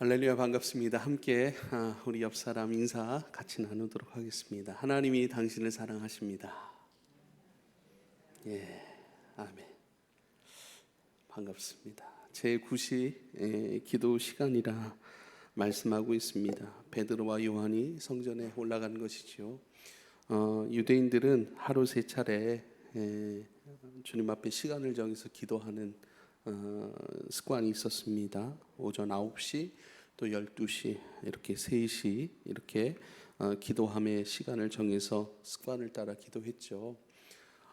할렐루야, 반갑습니다. 함께 우리 옆 사람 인사 같이 나누도록 하겠습니다. 하나님이 당신을 사랑하십니다. 예, 아멘. 반갑습니다. 제9시 기도 시간이라 말씀하고 있습니다. 베드로와 요한이 성전에 올라간 것이죠. 유대인들은 하루 3차례 주님 앞에 시간을 정해서 기도하는 습관이 있었습니다. 오전 9시 또 12시 이렇게 3시 이렇게 기도함의 시간을 정해서 습관을 따라 기도했죠.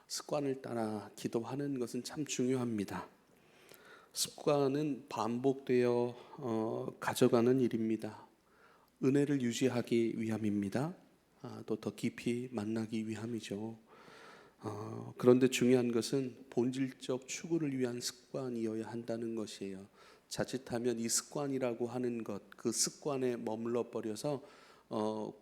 습관을 따라 기도하는 것은 참 중요합니다. 습관은 반복되어 가져가는 일입니다. 은혜를 유지하기 위함입니다. 또 더 깊이 만나기 위함이죠. 그런데 중요한 것은 본질적 추구를 위한 습관이어야 한다는 것이에요. 자칫하면 이 습관이라고 하는 것, 그 습관에 머물러 버려서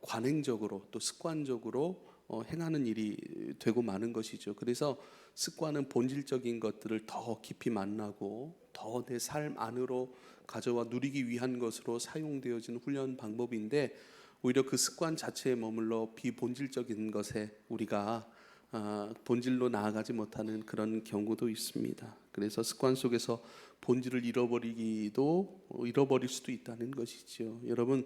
관행적으로 또 습관적으로 행하는 일이 되고 마는 것이죠. 그래서 습관은 본질적인 것들을 더 깊이 만나고 더 내 삶 안으로 가져와 누리기 위한 것으로 사용되어지는 훈련 방법인데, 오히려 그 습관 자체에 머물러 비본질적인 것에 우리가 본질로 나아가지 못하는 그런 경우도 있습니다. 그래서 습관 속에서 본질을 잃어버릴 수도 있다는 것이죠. 여러분,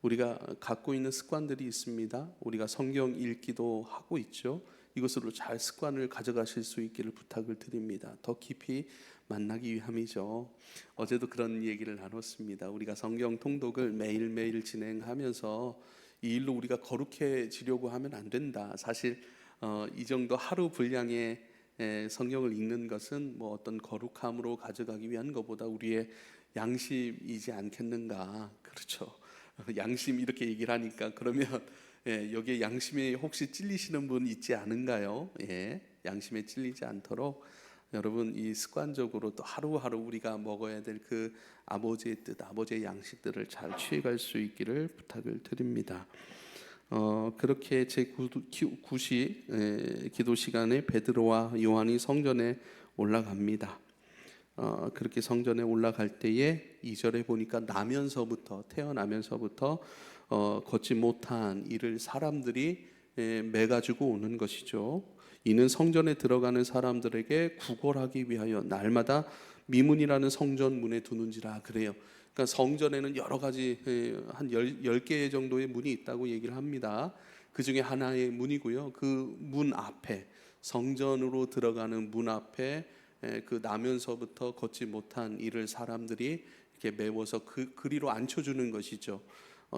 우리가 갖고 있는 습관들이 있습니다. 우리가 성경 읽기도 하고 있죠. 이것으로 잘 습관을 가져가실 수 있기를 부탁을 드립니다. 더 깊이 만나기 위함이죠. 어제도 그런 얘기를 나눴습니다. 우리가 성경 통독을 매일매일 진행하면서 이 일로 우리가 거룩해지려고 하면 안 된다. 사실 이 정도 하루 분량의 성경을 읽는 것은 뭐 어떤 거룩함으로 가져가기 위한 것보다 우리의 양심이지 않겠는가. 그렇죠. 양심 이렇게 얘기를 하니까 그러면 여기에 양심에 혹시 찔리시는 분 있지 않은가요? 양심에 찔리지 않도록 여러분, 이 습관적으로 또 하루하루 우리가 먹어야 될 그 아버지의 뜻, 아버지의 양식들을 잘 취해갈 수 있기를 부탁을 드립니다. 그렇게 제9시 기도 시간에 베드로와 요한이 성전에 올라갑니다. 그렇게 성전에 올라갈 때에 2절에 보니까 태어나면서부터 걷지 못한 이를 사람들이 매가지고 오는 것이죠. 이는 성전에 들어가는 사람들에게 구걸하기 위하여 날마다 미문이라는 성전 문에 두는지라. 그래요. 그러니까 성전에는 여러 가지 한 10개 정도의 문이 있다고 얘기를 합니다. 그 중에 하나의 문이고요. 그 문 앞에, 성전으로 들어가는 문 앞에 그 나면서부터 걷지 못한 이를 사람들이 이렇게 메워서 그리로 앉혀주는 것이죠.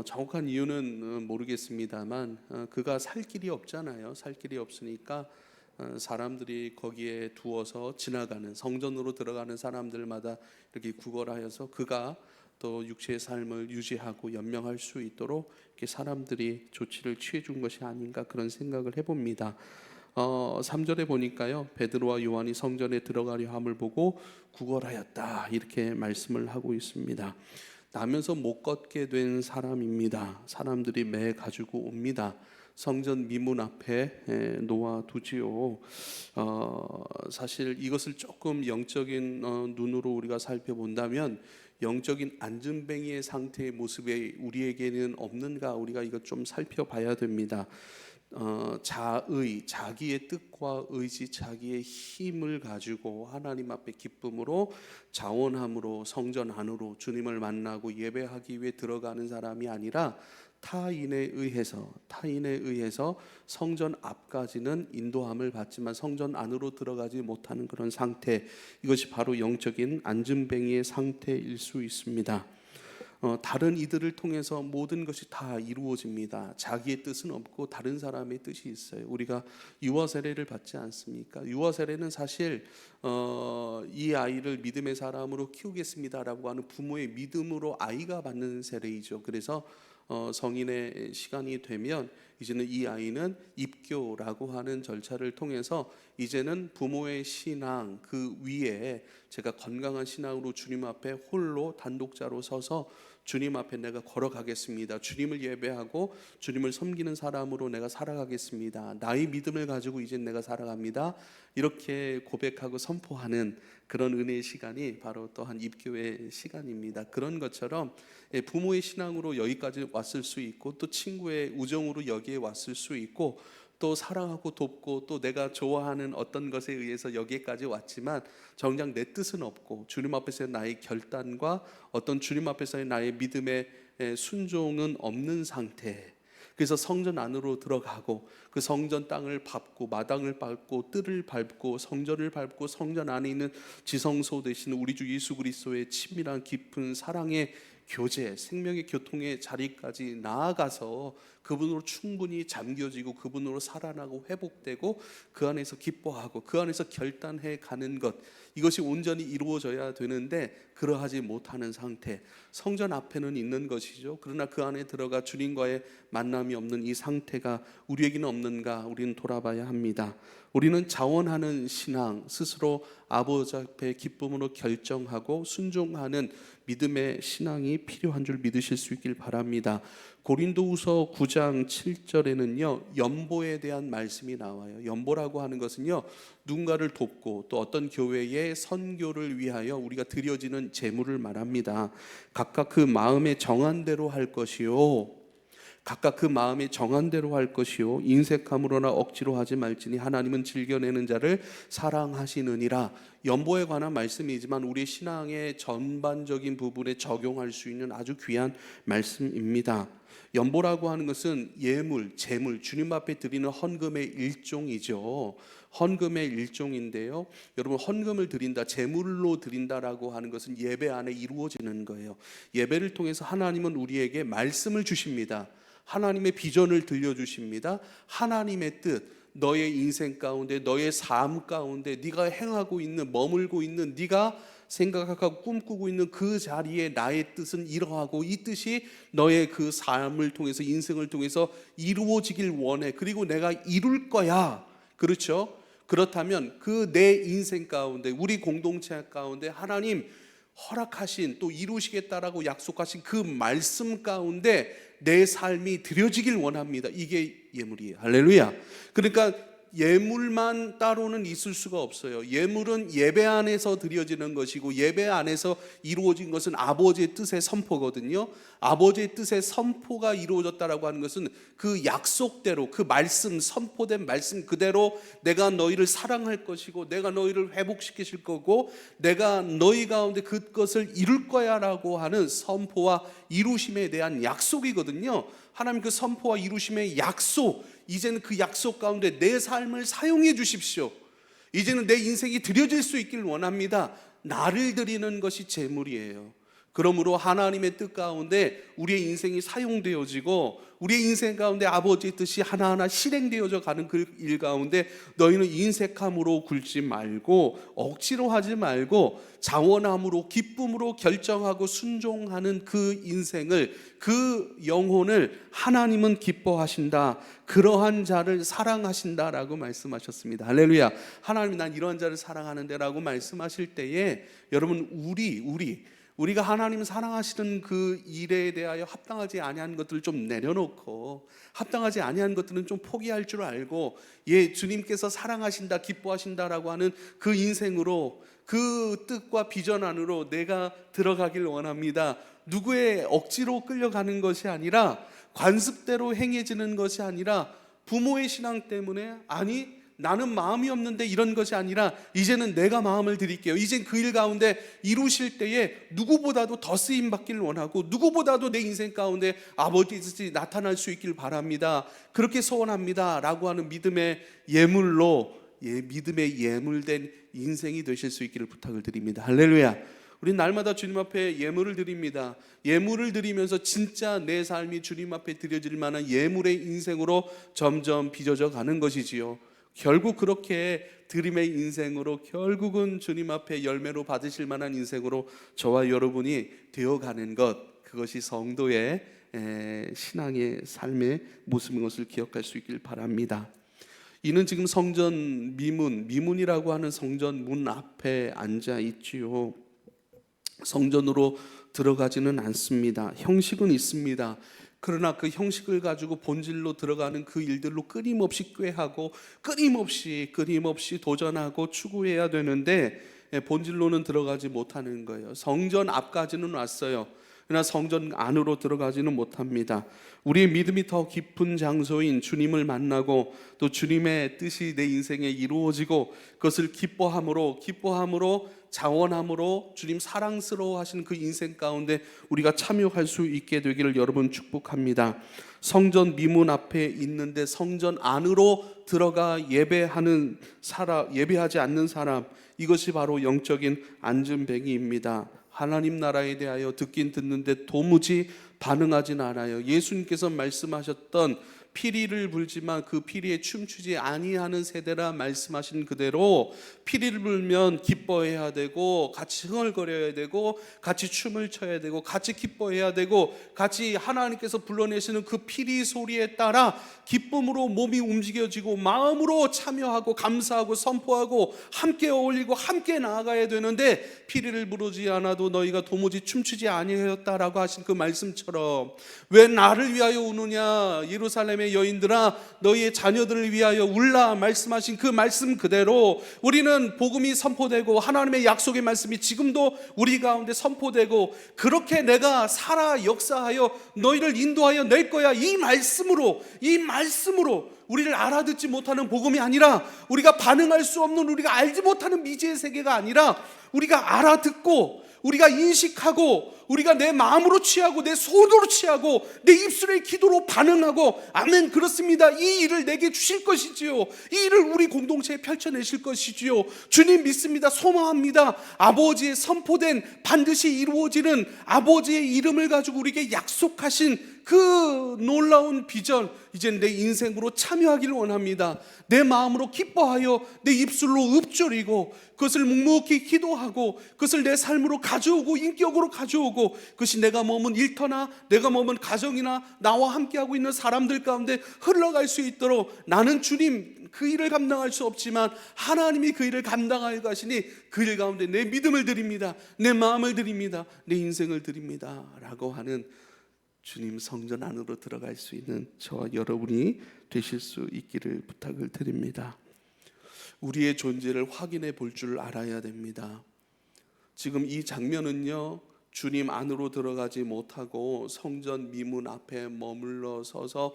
정확한 이유는 모르겠습니다만 그가 살 길이 없잖아요. 살 길이 없으니까 사람들이 거기에 두어서 지나가는, 성전으로 들어가는 사람들마다 이렇게 구걸하여서 그가 또 육체의 삶을 유지하고 연명할 수 있도록 이렇게 사람들이 조치를 취해 준 것이 아닌가, 그런 생각을 해봅니다. 3절에 보니까요, 베드로와 요한이 성전에 들어가려 함을 보고 구걸하였다, 이렇게 말씀을 하고 있습니다. 나면서 못 걷게 된 사람입니다. 사람들이 매 가지고 옵니다. 성전 미문 앞에 놓아두지요. 사실 이것을 조금 영적인 눈으로 우리가 살펴본다면 영적인 안전뱅이의 상태의 모습이 우리에게는 없는가, 우리가 이것 좀 살펴봐야 됩니다. 자기의 뜻과 의지, 자기의 힘을 가지고 하나님 앞에 기쁨으로, 자원함으로 성전 안으로 주님을 만나고 예배하기 위해 들어가는 사람이 아니라 타인에 의해서 성전 앞까지는 인도함을 받지만 성전 안으로 들어가지 못하는 그런 상태, 이것이 바로 영적인 안전뱅이의 상태일 수 있습니다. 다른 이들을 통해서 모든 것이 다 이루어집니다. 자기의 뜻은 없고 다른 사람의 뜻이 있어요. 우리가 유아 세례를 받지 않습니까? 유아 세례는 사실 이 아이를 믿음의 사람으로 키우겠습니다라고 하는 부모의 믿음으로 아이가 받는 세례이죠. 그래서 성인의 시간이 되면 이제는 이 아이는 입교라고 하는 절차를 통해서 이제는 부모의 신앙 그 위에 제가 건강한 신앙으로 주님 앞에 홀로 단독자로 서서 주님 앞에 내가 걸어가겠습니다. 주님을 예배하고 주님을 섬기는 사람으로 내가 살아가겠습니다. 나의 믿음을 가지고 이제 내가 살아갑니다. 이렇게 고백하고 선포하는 그런 은혜의 시간이 바로 또한 입교의 시간입니다. 그런 것처럼 부모의 신앙으로 여기까지 왔을 수 있고, 또 친구의 우정으로 여기에 왔을 수 있고, 또 사랑하고 돕고, 또 내가 좋아하는 어떤 것에 의해서 여기까지 왔지만 정작 내 뜻은 없고 주님 앞에서의 나의 결단과 어떤 주님 앞에서의 나의 믿음의 순종은 없는 상태. 그래서 성전 안으로 들어가고 그 성전 땅을 밟고 마당을 밟고 뜰을 밟고 성전을 밟고 성전 안에 있는 지성소 되시는 우리 주 예수 그리스도의 친밀한 깊은 사랑의 교제, 생명의 교통의 자리까지 나아가서 그분으로 충분히 잠겨지고 그분으로 살아나고 회복되고 그 안에서 기뻐하고 그 안에서 결단해 가는 것, 이것이 온전히 이루어져야 되는데 그러하지 못하는 상태, 성전 앞에는 있는 것이죠. 그러나 그 안에 들어가 주님과의 만남이 없는 이 상태가 우리에게는 없는가, 우리는 돌아봐야 합니다. 우리는 자원하는 신앙, 스스로 아버지 앞에 기쁨으로 결정하고 순종하는 믿음의 신앙이 필요한 줄 믿으실 수 있길 바랍니다. 고린도후서 9장 7절에는요 연보에 대한 말씀이 나와요. 연보라고 하는 것은요 누군가를 돕고 또 어떤 교회의 선교를 위하여 우리가 드려지는 제물을 말합니다. 각각 그 마음에 정한 대로 할 것이요, 각각 그 마음에 정한 대로 할 것이요, 인색함으로나 억지로 하지 말지니 하나님은 즐겨내는 자를 사랑하시느니라. 연보에 관한 말씀이지만 우리 신앙의 전반적인 부분에 적용할 수 있는 아주 귀한 말씀입니다. 연보라고 하는 것은 예물, 제물, 주님 앞에 드리는 헌금의 일종이죠. 헌금의 일종인데요, 여러분 헌금을 드린다, 제물로 드린다라고 하는 것은 예배 안에 이루어지는 거예요. 예배를 통해서 하나님은 우리에게 말씀을 주십니다. 하나님의 비전을 들려주십니다. 하나님의 뜻, 너의 인생 가운데, 너의 삶 가운데 네가 행하고 있는, 머물고 있는, 네가 생각하고 꿈꾸고 있는 그 자리에 나의 뜻은 이러하고 이 뜻이 너의 그 삶을 통해서, 인생을 통해서 이루어지길 원해. 그리고 내가 이룰 거야. 그렇죠? 그렇다면 그 내 인생 가운데, 우리 공동체 가운데 하나님 허락하신, 또 이루시겠다라고 약속하신 그 말씀 가운데 내 삶이 드려지길 원합니다. 이게 예물이에요. 할렐루야. 그러니까 예물만 따로는 있을 수가 없어요. 예물은 예배 안에서 드려지는 것이고 예배 안에서 이루어진 것은 아버지의 뜻의 선포거든요. 아버지의 뜻의 선포가 이루어졌다라고 하는 것은 그 약속대로, 그 말씀, 선포된 말씀 그대로 내가 너희를 사랑할 것이고 내가 너희를 회복시키실 거고 내가 너희 가운데 그것을 이룰 거야 라고 하는 선포와 이루심에 대한 약속이거든요. 하나님 그 선포와 이루심의 약속, 이제는 그 약속 가운데 내 삶을 사용해 주십시오. 이제는 내 인생이 드려질 수 있길 원합니다. 나를 드리는 것이 제물이에요. 그러므로 하나님의 뜻 가운데 우리의 인생이 사용되어지고 우리의 인생 가운데 아버지의 뜻이 하나하나 실행되어져 가는 그 일 가운데 너희는 인색함으로 굴지 말고 억지로 하지 말고 자원함으로 기쁨으로 결정하고 순종하는 그 인생을, 그 영혼을 하나님은 기뻐하신다. 그러한 자를 사랑하신다라고 말씀하셨습니다. 할렐루야. 하나님이 난 이러한 자를 사랑하는데 라고 말씀하실 때에 여러분 우리가 하나님 사랑하시는 그 일에 대하여 합당하지 아니한 것들을 좀 내려놓고 합당하지 아니한 것들은 좀 포기할 줄 알고 주님께서 사랑하신다, 기뻐하신다라고 하는 그 인생으로, 그 뜻과 비전 안으로 내가 들어가길 원합니다. 누구의 억지로 끌려가는 것이 아니라, 관습대로 행해지는 것이 아니라, 부모의 신앙 때문에 나는 마음이 없는데 이런 것이 아니라 이제는 내가 마음을 드릴게요. 이젠 그 일 가운데 이루실 때에 누구보다도 더 쓰임 받기를 원하고 누구보다도 내 인생 가운데 아버지의 뜻이 나타날 수 있길 바랍니다. 그렇게 소원합니다 라고 하는 믿음의 예물로, 믿음의 예물된 인생이 되실 수 있기를 부탁을 드립니다. 할렐루야. 우리 날마다 주님 앞에 예물을 드립니다. 예물을 드리면서 진짜 내 삶이 주님 앞에 드려질 만한 예물의 인생으로 점점 빚어져 가는 것이지요. 결국 그렇게 드림의 인생으로, 결국은 주님 앞에 열매로 받으실 만한 인생으로 저와 여러분이 되어가는 것, 그것이 성도의 신앙의 삶의 모습인 것을 기억할 수 있길 바랍니다. 이는 지금 성전 미문이라고 하는 성전 문 앞에 앉아 있지요. 성전으로 들어가지는 않습니다. 형식은 있습니다. 그러나 그 형식을 가지고 본질로 들어가는 그 일들로 끊임없이 꾀하고 끊임없이 도전하고 추구해야 되는데 본질로는 들어가지 못하는 거예요. 성전 앞까지는 왔어요. 그러나 성전 안으로 들어가지는 못합니다. 우리의 믿음이 더 깊은 장소인 주님을 만나고 또 주님의 뜻이 내 인생에 이루어지고 그것을 기뻐함으로 자원함으로 주님 사랑스러워 하시는 그 인생 가운데 우리가 참여할 수 있게 되기를 여러분 축복합니다. 성전 미문 앞에 있는데 성전 안으로 들어가 예배하지 않는 사람, 이것이 바로 영적인 앉은뱅이입니다. 하나님 나라에 대하여 듣긴 듣는데 도무지 반응하진 않아요. 예수님께서 말씀하셨던 피리를 불지만 그 피리에 춤추지 아니하는 세대라 말씀하신 그대로 피리를 불면 기뻐해야 되고 같이 흥얼거려야 되고 같이 춤을 춰야 되고 같이 기뻐해야 되고 같이 하나님께서 불러내시는 그 피리 소리에 따라 기쁨으로 몸이 움직여지고 마음으로 참여하고 감사하고 선포하고 함께 어울리고 함께 나아가야 되는데 피리를 부르지 않아도 너희가 도무지 춤추지 아니하였다라고 하신 그 말씀처럼 왜 나를 위하여 우느냐 예루살렘의 여인들아 너희의 자녀들을 위하여 울라 말씀하신 그 말씀 그대로 우리는 복음이 선포되고 하나님의 약속의 말씀이 지금도 우리 가운데 선포되고 그렇게 내가 살아 역사하여 너희를 인도하여 낼 거야 이 말씀으로 우리를 알아듣지 못하는 복음이 아니라 우리가 반응할 수 없는 우리가 알지 못하는 미지의 세계가 아니라 우리가 알아듣고 우리가 인식하고 우리가 내 마음으로 취하고 내 손으로 취하고 내 입술의 기도로 반응하고 아멘 그렇습니다. 이 일을 내게 주실 것이지요. 이 일을 우리 공동체에 펼쳐내실 것이지요. 주님 믿습니다. 소망합니다. 아버지의 선포된 반드시 이루어지는 아버지의 이름을 가지고 우리에게 약속하신 그 놀라운 비전 이제 내 인생으로 참여하기를 원합니다. 내 마음으로 기뻐하여 내 입술로 읊조리고 그것을 묵묵히 기도하고 그것을 내 삶으로 가져오고 인격으로 가져오고 그것이 내가 머문 일터나 내가 머문 가정이나 나와 함께하고 있는 사람들 가운데 흘러갈 수 있도록 나는 주님 그 일을 감당할 수 없지만 하나님이 그 일을 감당하여 가시니 그 일 가운데 내 믿음을 드립니다. 내 마음을 드립니다. 내 인생을 드립니다 라고 하는 주님 성전 안으로 들어갈 수 있는 저와 여러분이 되실 수 있기를 부탁을 드립니다. 우리의 존재를 확인해 볼 줄 알아야 됩니다. 지금 이 장면은요 주님 안으로 들어가지 못하고 성전 미문 앞에 머물러 서서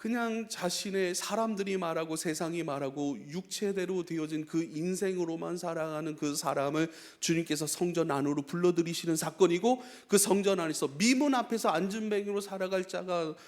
그냥 자신의 사람들이 말하고 세상이 말하고 육체대로 되어진 그 인생으로만 살아가는 그 사람을 주님께서 성전 안으로 불러들이시는 사건이고 그 성전 안에서 미문 앞에서 앉은뱅이로 살아갈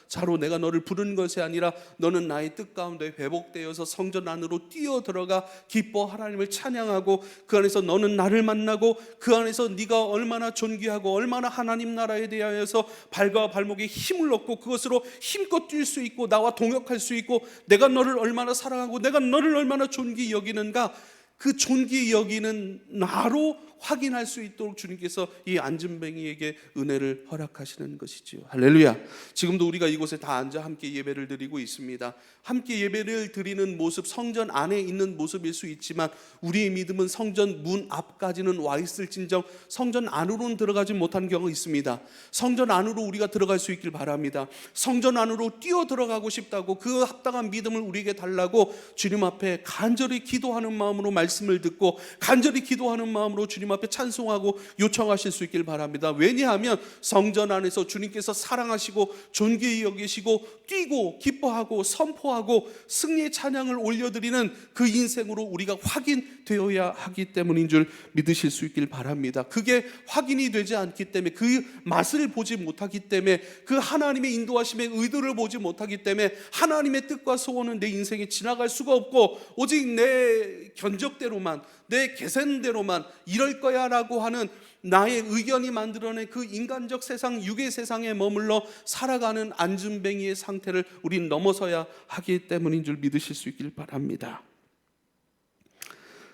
자로 내가 너를 부른 것이 아니라 너는 나의 뜻 가운데 회복되어서 성전 안으로 뛰어들어가 기뻐 하나님을 찬양하고 그 안에서 너는 나를 만나고 그 안에서 네가 얼마나 존귀하고 얼마나 하나님 나라에 대하여서 발과 발목에 힘을 얻고 그것으로 힘껏 뛸 수 있고 나와 동역할 수 있고 내가 너를 얼마나 사랑하고 내가 너를 얼마나 존귀 여기는가 그 존귀 여기는 나로 확인할 수 있도록 주님께서 이 앉은뱅이에게 은혜를 허락하시는 것이지요. 할렐루야. 지금도 우리가 이곳에 다 앉아 함께 예배를 드리고 있습니다. 함께 예배를 드리는 모습 성전 안에 있는 모습일 수 있지만 우리의 믿음은 성전 문 앞까지는 와 있을진정 성전 안으로는 들어가지 못한 경우가 있습니다. 성전 안으로 우리가 들어갈 수 있길 바랍니다. 성전 안으로 뛰어 들어가고 싶다고 그 합당한 믿음을 우리에게 달라고 주님 앞에 간절히 기도하는 마음으로 말씀을 듣고 간절히 기도하는 마음으로 주님 앞에 찬송하고 요청하실 수 있길 바랍니다. 왜냐하면 성전 안에서 주님께서 사랑하시고 존귀히 여기시고 뛰고 기뻐하고 선포하고 승리의 찬양을 올려드리는 그 인생으로 우리가 확인되어야 하기 때문인 줄 믿으실 수 있길 바랍니다. 그게 확인이 되지 않기 때문에 그 맛을 보지 못하기 때문에 그 하나님의 인도하심의 의도를 보지 못하기 때문에 하나님의 뜻과 소원은 내 인생에 지나갈 수가 없고 오직 내 견적대로만 내 계산대로만 이럴 거야 라고 하는 나의 의견이 만들어낸 그 인간적 세상 육의 세상에 머물러 살아가는 앉은뱅이의 상태를 우린 넘어서야 하기 때문인 줄 믿으실 수 있길 바랍니다.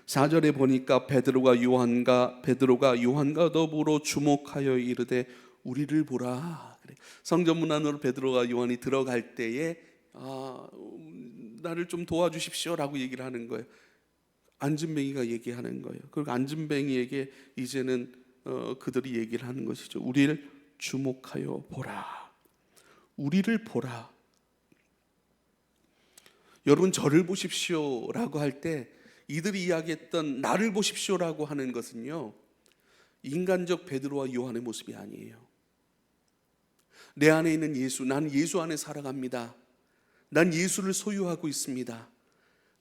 4절에 보니까 베드로가 요한과 더불어 주목하여 이르되 우리를 보라. 성전 문 안으로 베드로가 요한이 들어갈 때에 나를 좀 도와주십시오라고 얘기를 하는 거예요. 안진뱅이가 얘기하는 거예요. 그리고 안진뱅이에게 이제는 그들이 얘기를 하는 것이죠. 우리를 주목하여 보라. 우리를 보라. 여러분, 저를 보십시오라고 할 때 이들이 이야기했던 나를 보십시오라고 하는 것은요, 인간적 베드로와 요한의 모습이 아니에요. 내 안에 있는 예수, 난 예수 안에 살아갑니다. 난 예수를 소유하고 있습니다.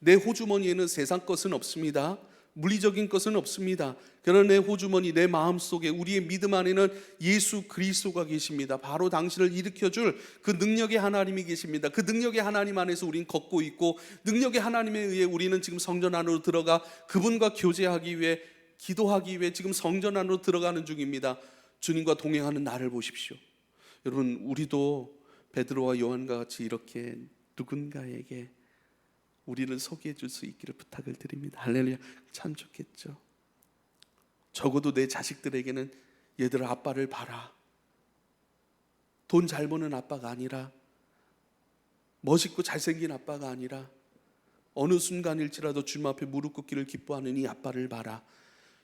내 호주머니에는 세상 것은 없습니다. 물리적인 것은 없습니다. 그러나 내 호주머니, 내 마음속에, 우리의 믿음 안에는 예수 그리스도가 계십니다. 바로 당신을 일으켜줄 그 능력의 하나님이 계십니다. 그 능력의 하나님 안에서 우린 걷고 있고, 능력의 하나님에 의해 우리는 지금 성전 안으로 들어가 그분과 교제하기 위해, 기도하기 위해 지금 성전 안으로 들어가는 중입니다. 주님과 동행하는 나를 보십시오. 여러분, 우리도 베드로와 요한과 같이 이렇게 누군가에게 우리를 소개해 줄 수 있기를 부탁을 드립니다. 할렐루야. 참 좋겠죠. 적어도 내 자식들에게는 얘들아, 아빠를 봐라. 돈 잘 버는 아빠가 아니라, 멋있고 잘생긴 아빠가 아니라, 어느 순간일지라도 주님 앞에 무릎 꿇기를 기뻐하는 이 아빠를 봐라.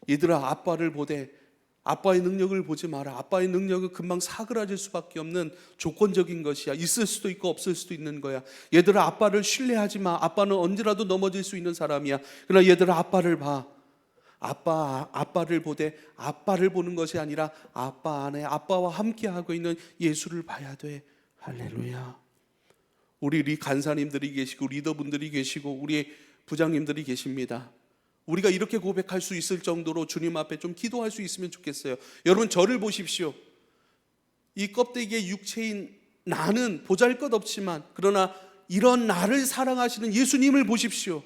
얘들아, 아빠를 보되 아빠의 능력을 보지 마라. 아빠의 능력은 금방 사그라질 수밖에 없는 조건적인 것이야. 있을 수도 있고 없을 수도 있는 거야. 얘들아, 아빠를 신뢰하지 마. 아빠는 언제라도 넘어질 수 있는 사람이야. 그러나 얘들아, 아빠를 봐. 아빠를 보되 아빠를 보는 것이 아니라 아빠 안에 아빠와 함께하고 있는 예수를 봐야 돼. 할렐루야. 우리 간사님들이 계시고 리더분들이 계시고 우리 부장님들이 계십니다. 우리가 이렇게 고백할 수 있을 정도로 주님 앞에 좀 기도할 수 있으면 좋겠어요. 여러분, 저를 보십시오. 이 껍데기의 육체인 나는 보잘것없지만, 그러나 이런 나를 사랑하시는 예수님을 보십시오.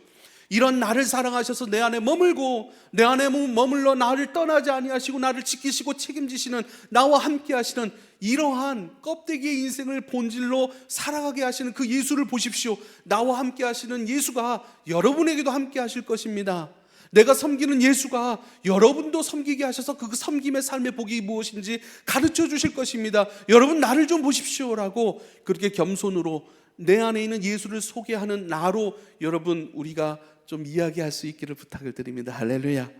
이런 나를 사랑하셔서 내 안에 머물고, 내 안에 머물러 나를 떠나지 아니하시고 나를 지키시고 책임지시는, 나와 함께 하시는 이러한 껍데기의 인생을 본질로 살아가게 하시는 그 예수를 보십시오. 나와 함께 하시는 예수가 여러분에게도 함께 하실 것입니다. 내가 섬기는 예수가 여러분도 섬기게 하셔서 그 섬김의 삶의 복이 무엇인지 가르쳐 주실 것입니다. 여러분, 나를 좀 보십시오라고 그렇게 겸손으로 내 안에 있는 예수를 소개하는 나로 여러분, 우리가 좀 이야기할 수 있기를 부탁을 드립니다. 할렐루야.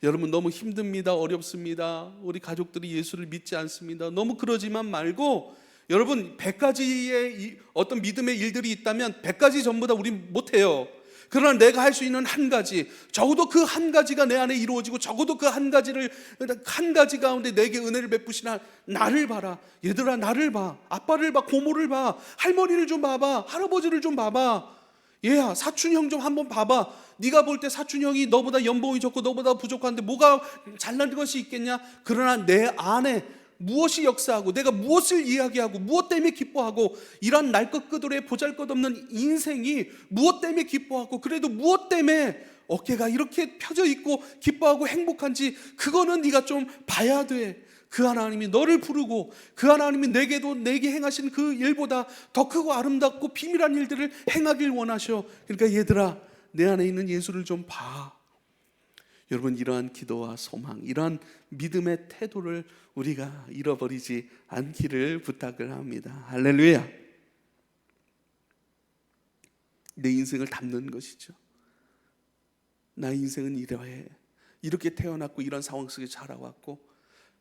여러분, 너무 힘듭니다. 어렵습니다. 우리 가족들이 예수를 믿지 않습니다. 너무 그러지만 말고, 여러분, 100가지의 어떤 믿음의 일들이 있다면 100가지 전부 다 우리 못해요. 그러나 내가 할 수 있는 한 가지, 적어도 그 한 가지가 내 안에 이루어지고, 적어도 그 한 가지 가운데 내게 은혜를 베푸시나 나를 봐라. 얘들아, 나를 봐. 아빠를 봐. 고모를 봐. 할머니를 좀 봐봐. 할아버지를 좀 봐봐. 얘야, 사촌 형 좀 한번 봐봐. 네가 볼 때 사촌 형이 너보다 연봉이 적고 너보다 부족한데 뭐가 잘난 것이 있겠냐? 그러나 내 안에 무엇이 역사하고, 내가 무엇을 이야기하고, 무엇 때문에 기뻐하고, 이런 날것그들의 보잘것없는 인생이 무엇 때문에 기뻐하고, 그래도 무엇 때문에 어깨가 이렇게 펴져 있고 기뻐하고 행복한지, 그거는 네가 좀 봐야 돼. 그 하나님이 너를 부르고, 그 하나님이 내게 행하신 그 일보다 더 크고 아름답고 비밀한 일들을 행하길 원하셔. 그러니까 얘들아, 내 안에 있는 예수를 좀 봐. 여러분, 이러한 기도와 소망, 이러한 믿음의 태도를 우리가 잃어버리지 않기를 부탁을 합니다. 할렐루야. 내 인생을 담는 것이죠. 나의 인생은 이러해. 이렇게 태어났고 이런 상황 속에 자라왔고,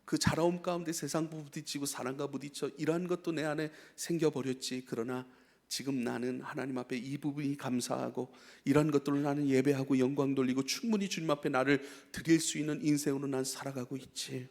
그 자라옴 가운데 세상과 부딪히고 사람과 부딪혀 이러한 것도 내 안에 생겨버렸지. 그러나 지금 나는 하나님 앞에 이 부분이 감사하고, 이런 것들을 나는 예배하고 영광 돌리고 충분히 주님 앞에 나를 드릴 수 있는 인생으로 난 살아가고 있지.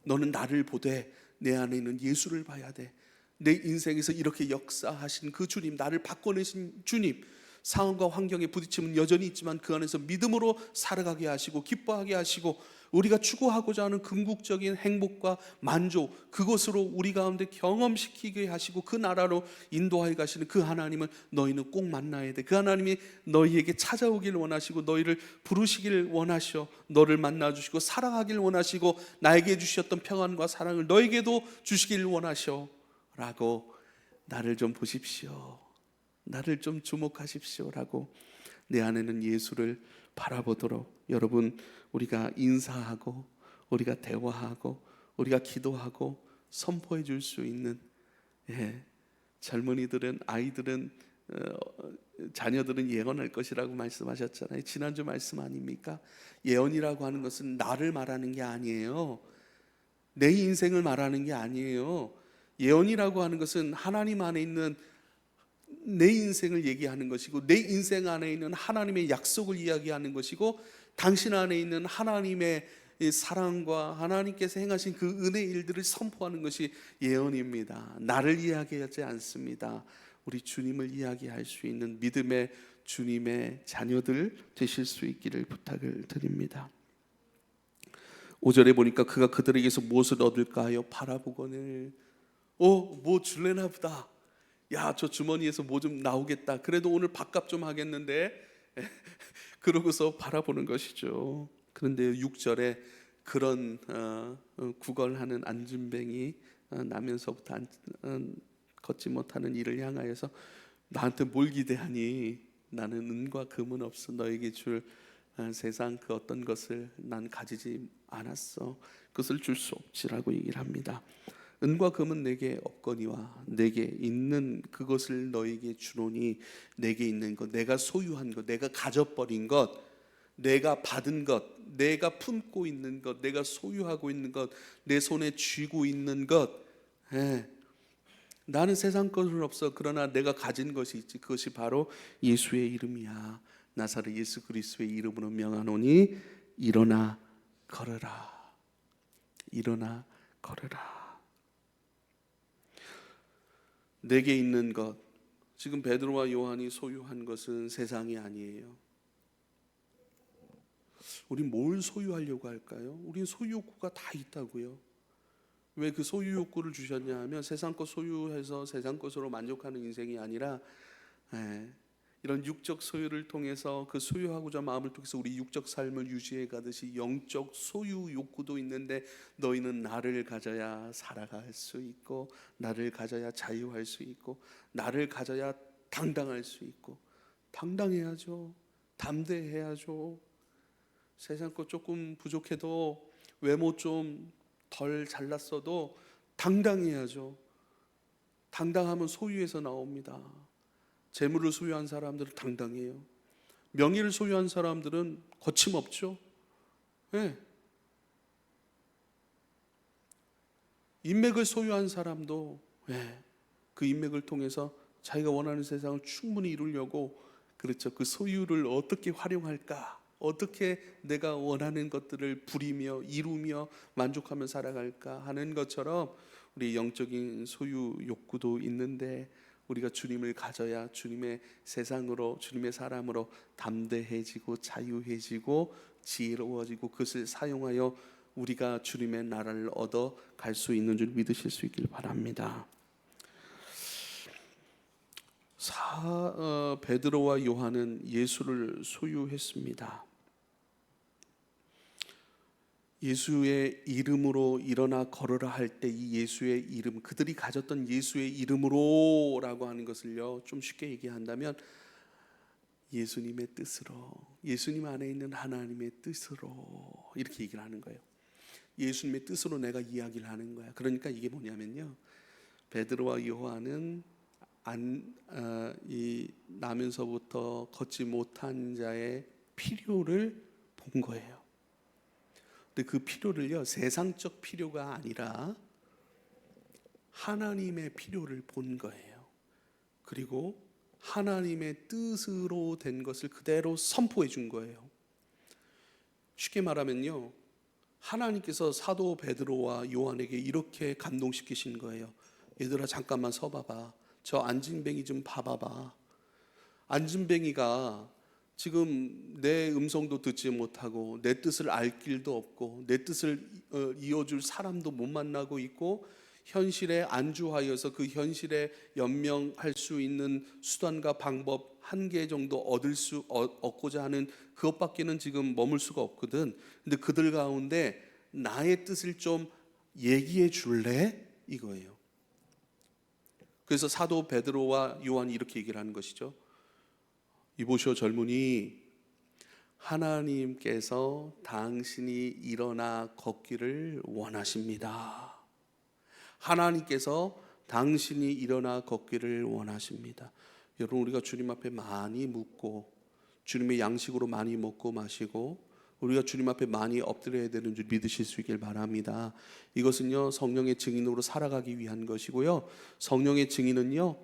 너는 나를 보되 내 안에 있는 예수를 봐야 돼. 내 인생에서 이렇게 역사하신 그 주님, 나를 바꿔내신 주님, 상황과 환경에 부딪힘은 여전히 있지만 그 안에서 믿음으로 살아가게 하시고 기뻐하게 하시고, 우리가 추구하고자 하는 궁극적인 행복과 만족, 그것으로 우리 가운데 경험시키게 하시고 그 나라로 인도하여 가시는 그 하나님은 너희는 꼭 만나야 돼. 그 하나님이 너희에게 찾아오길 원하시고 너희를 부르시길 원하셔. 너를 만나주시고 사랑하길 원하시고 나에게 주셨던 평안과 사랑을 너에게도 주시길 원하셔 라고, 나를 좀 보십시오, 나를 좀 주목하십시오 라고 내 안에는 예수를 바라보도록 여러분, 우리가 인사하고 우리가 대화하고 우리가 기도하고 선포해 줄 수 있는 젊은이들은, 아이들은, 자녀들은 예언할 것이라고 말씀하셨잖아요. 지난주 말씀 아닙니까? 예언이라고 하는 것은 나를 말하는 게 아니에요. 내 인생을 말하는 게 아니에요. 예언이라고 하는 것은 하나님 안에 있는 내 인생을 얘기하는 것이고, 내 인생 안에 있는 하나님의 약속을 이야기하는 것이고, 당신 안에 있는 하나님의 사랑과 하나님께서 행하신 그 은혜의 일들을 선포하는 것이 예언입니다. 나를 이야기하지 않습니다. 우리 주님을 이야기할 수 있는 믿음의 주님의 자녀들 되실 수 있기를 부탁을 드립니다. 5절에 보니까 그가 그들에게서 무엇을 얻을까 하여 바라보거늘, 뭐 줄래나 보다. 야, 저 주머니에서 뭐 좀 나오겠다. 그래도 오늘 밥값 좀 하겠는데. 그러고서 바라보는 것이죠. 그런데 6절에 그런 구걸하는 안진뱅이 나면서부터 걷지 못하는 이를 향하여서 나한테 뭘 기대하니? 나는 은과 금은 없어. 너에게 줄 세상 그 어떤 것을 난 가지지 않았어. 그것을 줄 수 없지라고 얘기를 합니다. 은과 금은 내게 없거니와 내게 있는 그것을 너에게 주노니, 내게 있는 것, 내가 소유한 것, 내가 가져버린 것, 내가 받은 것, 내가 품고 있는 것, 내가 소유하고 있는 것, 내 손에 쥐고 있는 것. 나는 세상 것은 없어. 그러나 내가 가진 것이 있지. 그것이 바로 예수의 이름이야. 나사렛 예수 그리스도의 이름으로 명하노니 일어나 걸으라. 일어나 걸으라. 내게 있는 것, 지금 베드로와 요한이 소유한 것은 세상이 아니에요. 우린 뭘 소유하려고 할까요? 우린 소유 욕구가 다 있다고요. 왜 그 소유 욕구를 주셨냐 하면 세상 것 소유해서 세상 것으로 만족하는 인생이 아니라, 이런 육적 소유를 통해서 그 소유하고자 마음을 통해서 우리 육적 삶을 유지해 가듯이 영적 소유 욕구도 있는데, 너희는 나를 가져야 살아갈 수 있고, 나를 가져야 자유할 수 있고, 나를 가져야 당당할 수 있고. 당당해야죠. 담대해야죠. 세상 것 조금 부족해도, 외모 좀 덜 잘났어도 당당해야죠. 당당하면 소유에서 나옵니다. 재물을 소유한 사람들은 당당해요. 명예를 소유한 사람들은 거침없죠. 인맥을 소유한 사람도 그 인맥을 통해서 자기가 원하는 세상을 충분히 이루려고, 그렇죠. 그 소유를 어떻게 활용할까, 어떻게 내가 원하는 것들을 부리며 이루며 만족하며 살아갈까 하는 것처럼, 우리 영적인 소유 욕구도 있는데, 우리가 주님을 가져야 주님의 세상으로, 주님의 사람으로 담대해지고 자유해지고 지혜로워지고, 그것을 사용하여 우리가 주님의 나라를 얻어 갈 수 있는 줄 믿으실 수 있길 바랍니다. 베드로와 요한은 예수를 소유했습니다. 예수의 이름으로 일어나 걸으라 할 때 이 예수의 이름, 그들이 가졌던 예수의 이름으로 라고 하는 것을요, 좀 쉽게 얘기한다면 예수님의 뜻으로, 예수님 안에 있는 하나님의 뜻으로, 이렇게 얘기를 하는 거예요. 예수님의 뜻으로 내가 이야기를 하는 거야. 그러니까 이게 뭐냐면요, 베드로와 요한은 나면서부터 걷지 못한 자의 필요를 본 거예요. 근데 그 필요를요, 세상적 필요가 아니라 하나님의 필요를 본 거예요. 그리고 하나님의 뜻으로 된 것을 그대로 선포해 준 거예요. 쉽게 말하면요, 하나님께서 사도 베드로와 요한에게 이렇게 감동시키신 거예요. 얘들아, 잠깐만 서봐봐. 저 안진뱅이 좀 봐봐봐. 안진뱅이가 지금 내 음성도 듣지 못하고, 내 뜻을 알 길도 없고, 내 뜻을 이어줄 사람도 못 만나고 있고, 현실에 안주하여서 그 현실에 연명할 수 있는 수단과 방법 한 개 정도 얻고자 하는 그것밖에는 지금 머물 수가 없거든. 근데 그들 가운데 나의 뜻을 좀 얘기해 줄래? 이거예요. 그래서 사도 베드로와 요한이 이렇게 얘기를 하는 것이죠. 이보시오 젊은이, 하나님께서 당신이 일어나 걷기를 원하십니다. 하나님께서 당신이 일어나 걷기를 원하십니다. 여러분, 우리가 주님 앞에 많이 묻고 주님의 양식으로 많이 먹고 마시고 우리가 주님 앞에 많이 엎드려야 되는 줄 믿으실 수 있길 바랍니다. 이것은요, 성령의 증인으로 살아가기 위한 것이고요. 성령의 증인은요,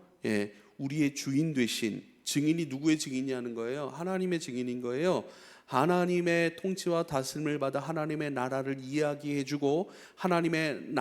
우리의 주인 되신, 증인이 누구의 증인이냐는 거예요. 하나님의 증인인 거예요. 하나님의 통치와 다스림을 받아 하나님의 나라를 이야기해주고 하나님의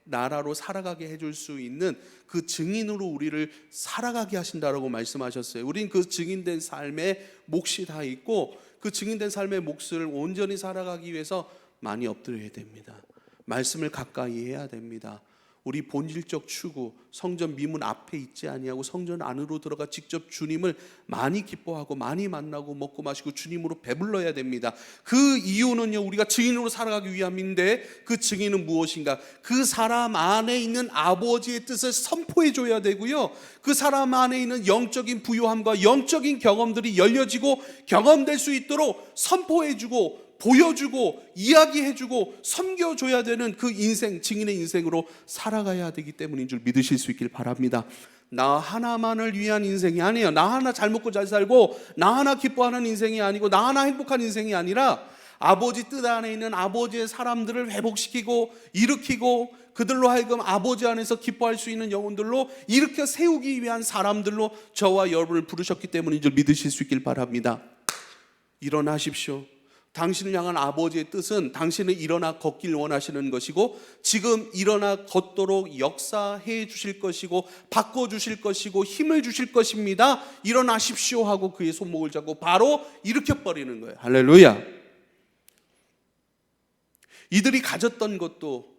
나라로 살아가게 해줄 수 있는 그 증인으로 우리를 살아가게 하신다라고 말씀하셨어요. 우린 그 증인된 삶에 몫이 다 있고 그 증인된 삶의 몫을 온전히 살아가기 위해서 많이 엎드려야 됩니다. 말씀을 가까이 해야 됩니다. 우리 본질적 추구, 성전 미문 앞에 있지 아니하고 성전 안으로 들어가 직접 주님을 많이 기뻐하고 많이 만나고 먹고 마시고 주님으로 배불러야 됩니다. 그 이유는요, 우리가 증인으로 살아가기 위함인데 그 증인은 무엇인가? 그 사람 안에 있는 아버지의 뜻을 선포해 줘야 되고요, 그 사람 안에 있는 영적인 부요함과 영적인 경험들이 열려지고 경험될 수 있도록 선포해 주고 보여주고 이야기해주고 섬겨줘야 되는 그 인생, 증인의 인생으로 살아가야 되기 때문인 줄 믿으실 수 있길 바랍니다. 나 하나만을 위한 인생이 아니에요. 나 하나 잘 먹고 잘 살고 나 하나 기뻐하는 인생이 아니고 나 하나 행복한 인생이 아니라 아버지 뜻 안에 있는 아버지의 사람들을 회복시키고 일으키고 그들로 하여금 아버지 안에서 기뻐할 수 있는 영혼들로 일으켜 세우기 위한 사람들로 저와 여러분을 부르셨기 때문인 줄 믿으실 수 있길 바랍니다. 일어나십시오. 당신을 향한 아버지의 뜻은 당신을 일어나 걷길 원하시는 것이고 지금 일어나 걷도록 역사해 주실 것이고 바꿔주실 것이고 힘을 주실 것입니다. 일어나십시오 하고 그의 손목을 잡고 바로 일으켜버리는 거예요. 할렐루야. 이들이 가졌던 것도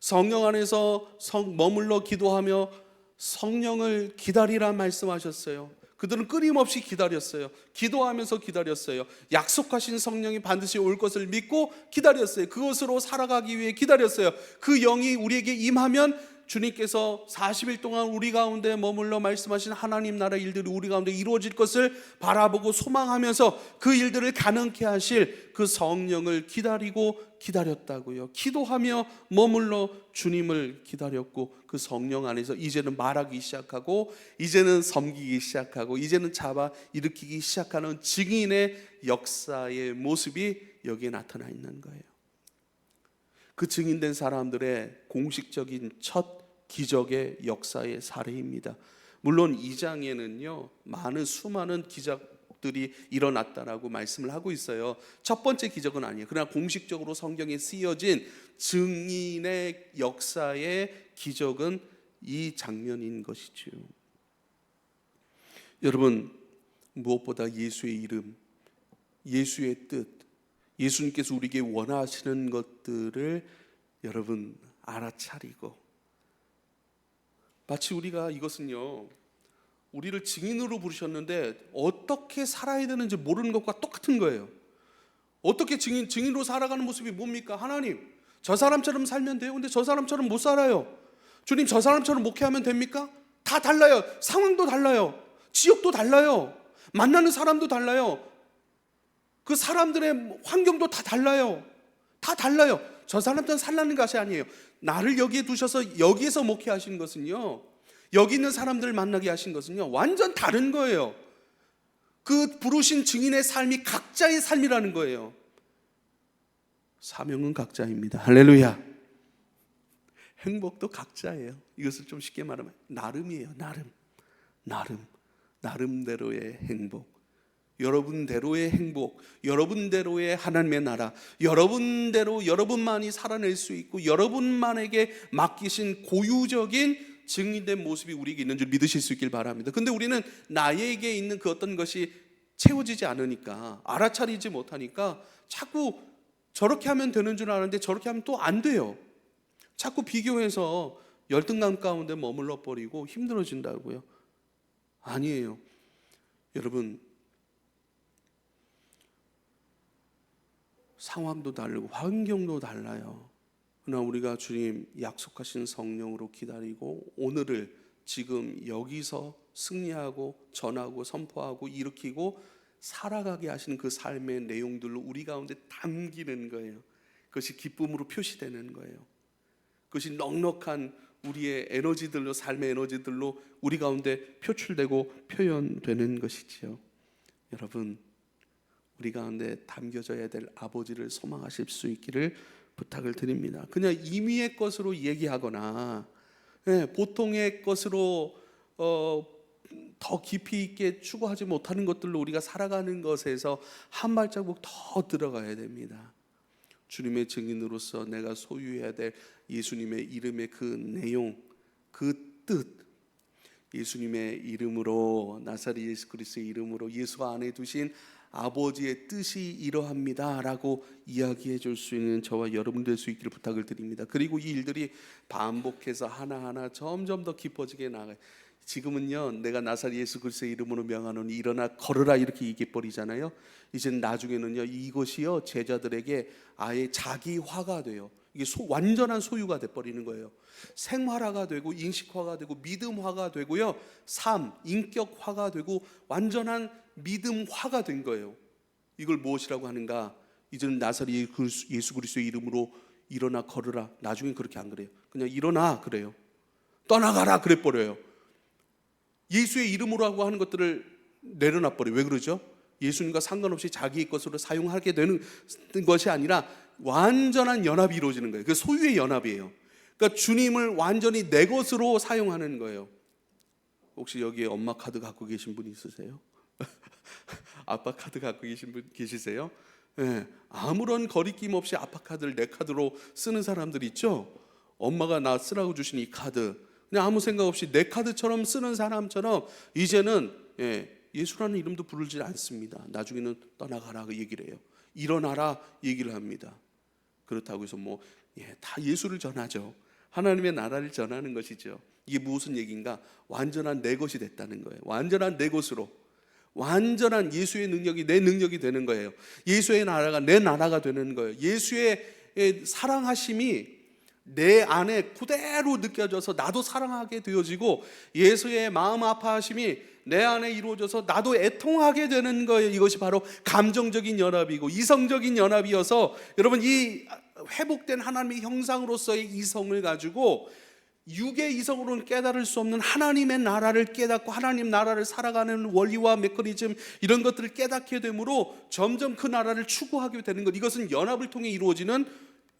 성령 안에서 머물러 기도하며 성령을 기다리라 말씀하셨어요. 그들은 끊임없이 기다렸어요. 기도하면서 기다렸어요. 약속하신 성령이 반드시 올 것을 믿고 기다렸어요. 그것으로 살아가기 위해 기다렸어요. 그 영이 우리에게 임하면 주님께서 40일 동안 우리 가운데 머물러 말씀하신 하나님 나라 일들이 우리 가운데 이루어질 것을 바라보고 소망하면서 그 일들을 가능케 하실 그 성령을 기다리고 기다렸다고요. 기도하며 머물러 주님을 기다렸고 그 성령 안에서 이제는 말하기 시작하고 이제는 섬기기 시작하고 이제는 잡아 일으키기 시작하는 증인의 역사의 모습이 여기에 나타나 있는 거예요. 그 증인된 사람들의 공식적인 첫 기적의 역사의 사례입니다. 물론 이 장에는요, 수많은 기적들이 일어났다라고 말씀을 하고 있어요. 첫 번째 기적은 아니에요. 그러나 공식적으로 성경에 쓰여진 증인의 역사의 기적은 이 장면인 것이죠. 여러분, 무엇보다 예수의 이름, 예수의 뜻, 예수님께서 우리에게 원하시는 것들을 여러분 알아차리고, 마치 우리가 이것은요, 우리를 증인으로 부르셨는데 어떻게 살아야 되는지 모르는 것과 똑같은 거예요. 어떻게 증인으로 살아가는 모습이 뭡니까? 하나님, 저 사람처럼 살면 돼요. 근데 저 사람처럼 못 살아요. 주님, 저 사람처럼 목회하면 됩니까? 다 달라요. 상황도 달라요. 지역도 달라요. 만나는 사람도 달라요. 그 사람들의 환경도 다 달라요. 다 달라요. 저 사람들은 살라는 것이 아니에요. 나를 여기에 두셔서 여기에서 목회하신 것은요, 여기 있는 사람들을 만나게 하신 것은요, 완전 다른 거예요. 그 부르신 증인의 삶이 각자의 삶이라는 거예요. 사명은 각자입니다. 할렐루야. 행복도 각자예요. 이것을 좀 쉽게 말하면 나름이에요. 나름대로의 행복, 여러분대로의 행복, 여러분대로의 하나님의 나라, 여러분대로 여러분만이 살아낼 수 있고 여러분만에게 맡기신 고유적인 증인된 모습이 우리에게 있는 줄 믿으실 수 있길 바랍니다. 근데 우리는 나에게 있는 그 어떤 것이 채워지지 않으니까, 알아차리지 못하니까 자꾸 저렇게 하면 되는 줄 아는데 저렇게 하면 또 안 돼요. 자꾸 비교해서 열등감 가운데 머물러 버리고 힘들어진다고요. 아니에요. 여러분, 상황도 다르고 환경도 달라요. 그러나 우리가 주님 약속하신 성령으로 기다리고 오늘을 지금 여기서 승리하고 전하고 선포하고 일으키고 살아가게 하시는 그 삶의 내용들로 우리 가운데 담기는 거예요. 그것이 기쁨으로 표시되는 거예요. 그것이 넉넉한 우리의 에너지들로, 삶의 에너지들로 우리 가운데 표출되고 표현되는 것이지요. 여러분, 우리 가운데 담겨져야 될 아버지를 소망하실 수 있기를 부탁을 드립니다. 그냥 임의의 것으로 얘기하거나 보통의 것으로 더 깊이 있게 추구하지 못하는 것들로 우리가 살아가는 것에서 한 발자국 더 들어가야 됩니다. 주님의 증인으로서 내가 소유해야 될 예수님의 이름의 그 내용, 그 뜻, 예수님의 이름으로, 나사렛 예수 그리스도의 이름으로 예수 안에 두신 아버지의 뜻이 이러합니다 라고 이야기해 줄 수 있는 저와 여러분 될 수 있기를 부탁을 드립니다. 그리고 이 일들이 반복해서 하나하나 점점 더 깊어지게 나가요. 지금은요, 내가 나사렛 예수 그리스도의 이름으로 명하노니 일어나 걸으라 이렇게 얘기해버리잖아요. 이제 나중에는요, 이것이요 제자들에게 아예 자기화가 돼요. 이게 완전한 소유가 돼버리는 거예요. 생활화가 되고 인식화가 되고 믿음화가 되고요, 삶, 인격화가 되고 완전한 믿음화가 된 거예요. 이걸 무엇이라고 하는가? 이제는 나사렛 예수 그리스도의 이름으로 일어나 걸으라. 나중엔 그렇게 안 그래요. 그냥 일어나 그래요. 떠나가라 그래 버려요. 예수의 이름으로 하는 것들을 내려놔 버려요. 왜 그러죠? 예수님과 상관없이 자기의 것으로 사용하게 되는 것이 아니라 완전한 연합이 이루어지는 거예요. 그 소유의 연합이에요. 그러니까 주님을 완전히 내 것으로 사용하는 거예요. 혹시 여기에 엄마 카드 갖고 계신 분 있으세요? 아빠 카드 갖고 계신 분 계시세요? 네. 아무런 거리낌 없이 아빠 카드를 내 카드로 쓰는 사람들 있죠? 엄마가 나 쓰라고 주신 이 카드, 그냥 아무 생각 없이 내 카드처럼 쓰는 사람처럼 이제는 예수라는 이름도 부르지 않습니다. 나중에는 떠나가라 그 얘기를 해요. 일어나라 얘기를 합니다. 그렇다고 해서 다 예수를 전하죠. 하나님의 나라를 전하는 것이죠. 이게 무슨 얘기인가? 완전한 내 것이 됐다는 거예요. 완전한 내 것으로, 완전한 예수의 능력이 내 능력이 되는 거예요. 예수의 나라가 내 나라가 되는 거예요. 예수의 사랑하심이 내 안에 그대로 느껴져서 나도 사랑하게 되어지고, 예수의 마음 아파하심이 내 안에 이루어져서 나도 애통하게 되는 거예요. 이것이 바로 감정적인 연합이고 이성적인 연합이어서, 여러분, 이 회복된 하나님의 형상으로서의 이성을 가지고 육의 이성으로는 깨달을 수 없는 하나님의 나라를 깨닫고 하나님 나라를 살아가는 원리와 메커니즘, 이런 것들을 깨닫게 되므로 점점 그 나라를 추구하게 되는 것, 이것은 연합을 통해 이루어지는,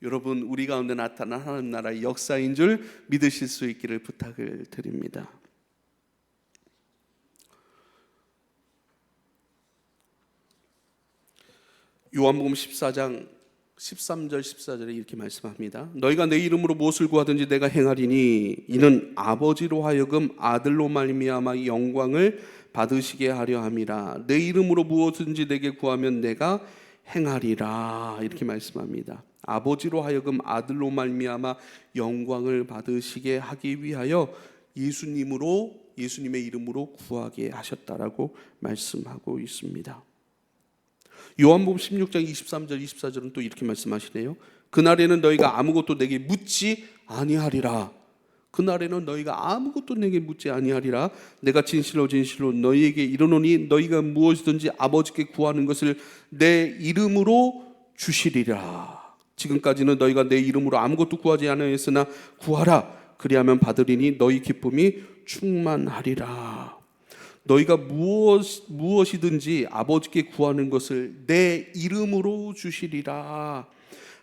여러분, 우리 가운데 나타난 하나님 나라의 역사인 줄 믿으실 수 있기를 부탁을 드립니다. 요한복음 14장 13절 14절에 이렇게 말씀합니다. 너희가 내 이름으로 무엇을 구하든지 내가 행하리니 이는 아버지로 하여금 아들로 말미암아 영광을 받으시게 하려 함이라. 내 이름으로 무엇든지 내게 구하면 내가 행하리라. 이렇게 말씀합니다. 아버지로 하여금 아들로 말미암아 영광을 받으시게 하기 위하여 예수님의 이름으로 구하게 하셨다라고 말씀하고 있습니다. 요한복음 16장 23절 24절은 또 이렇게 말씀하시네요. 그날에는 너희가 아무것도 내게 묻지 아니하리라. 그날에는 너희가 아무것도 내게 묻지 아니하리라. 내가 진실로 진실로 너희에게 이르노니 너희가 무엇이든지 아버지께 구하는 것을 내 이름으로 주시리라. 지금까지는 너희가 내 이름으로 아무것도 구하지 않았으나 구하라. 그리하면 받으리니 너희 기쁨이 충만하리라. 너희가 무엇이든지 아버지께 구하는 것을 내 이름으로 주시리라.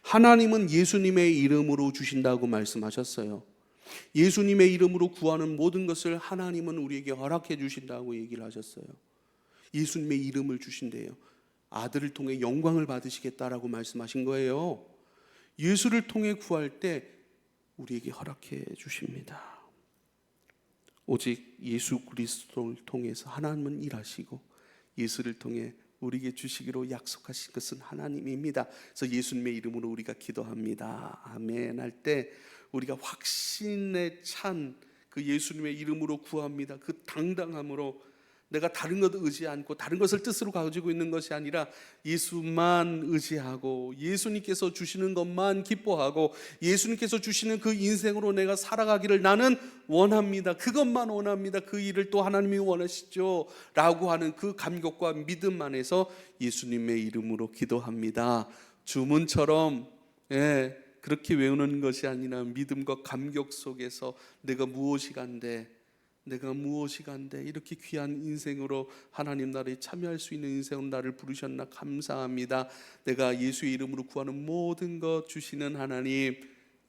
하나님은 예수님의 이름으로 주신다고 말씀하셨어요. 예수님의 이름으로 구하는 모든 것을 하나님은 우리에게 허락해 주신다고 얘기를 하셨어요. 예수님의 이름을 주신대요. 아들을 통해 영광을 받으시겠다라고 말씀하신 거예요. 예수를 통해 구할 때 우리에게 허락해 주십니다. 오직 예수 그리스도를 통해서 하나님은 일하시고 예수를 통해 우리에게 주시기로 약속하신 것은 하나님입니다. 그래서 예수님의 이름으로 우리가 기도합니다. 아멘 할 때 우리가 확신에 찬 그 예수님의 이름으로 구합니다. 그 당당함으로 내가 다른 것 의지 않고 다른 것을 뜻으로 가지고 있는 것이 아니라 예수만 의지하고 예수님께서 주시는 것만 기뻐하고 예수님께서 주시는 그 인생으로 내가 살아가기를 나는 원합니다. 그것만 원합니다. 그 일을 또 하나님이 원하시죠 라고 하는 그 감격과 믿음 안에서 예수님의 이름으로 기도합니다. 주문처럼 그렇게 외우는 것이 아니라 믿음과 감격 속에서 내가 무엇이 간데 이렇게 귀한 인생으로 하나님 나라에 참여할 수 있는 인생으로 나를 부르셨나 감사합니다. 내가 예수의 이름으로 구하는 모든 것 주시는 하나님,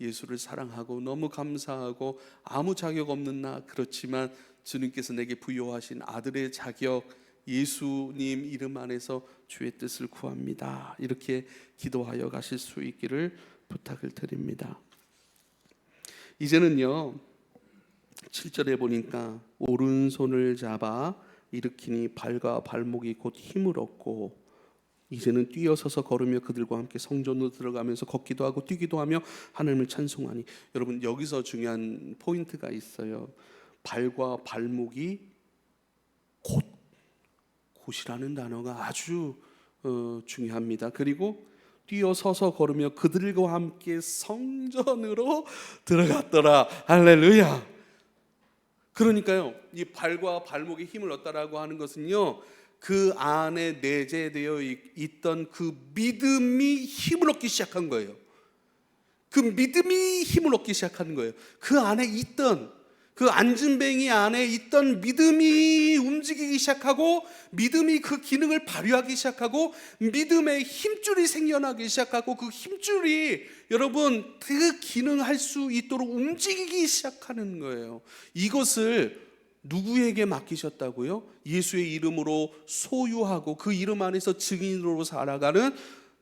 예수를 사랑하고 너무 감사하고 아무 자격 없는 나, 그렇지만 주님께서 내게 부여하신 아들의 자격, 예수님 이름 안에서 주의 뜻을 구합니다. 이렇게 기도하여 가실 수 있기를 부탁을 드립니다. 이제는요 7절에 보니까 오른손을 잡아 일으키니 발과 발목이 곧 힘을 얻고 이제는 뛰어서서 걸으며 그들과 함께 성전으로 들어가면서 걷기도 하고 뛰기도 하며 하나님을 찬송하니. 여러분 여기서 중요한 포인트가 있어요. 발과 발목이 곧이라는 단어가 아주 중요합니다. 그리고 뛰어서서 걸으며 그들과 함께 성전으로 들어갔더라. 할렐루야. 그러니까요, 이 발과 발목에 힘을 얻다라고 하는 것은요, 그 안에 내재되어 있던 그 믿음이 힘을 얻기 시작한 거예요. 그 믿음이 힘을 얻기 시작하는 거예요. 그 안에 있던, 그 안진뱅이 안에 있던 믿음이 움직이기 시작하고, 믿음이 그 기능을 발휘하기 시작하고, 믿음의 힘줄이 생겨나기 시작하고, 그 힘줄이 여러분 그 기능할 수 있도록 움직이기 시작하는 거예요. 이것을 누구에게 맡기셨다고요? 예수의 이름으로 소유하고 그 이름 안에서 증인으로 살아가는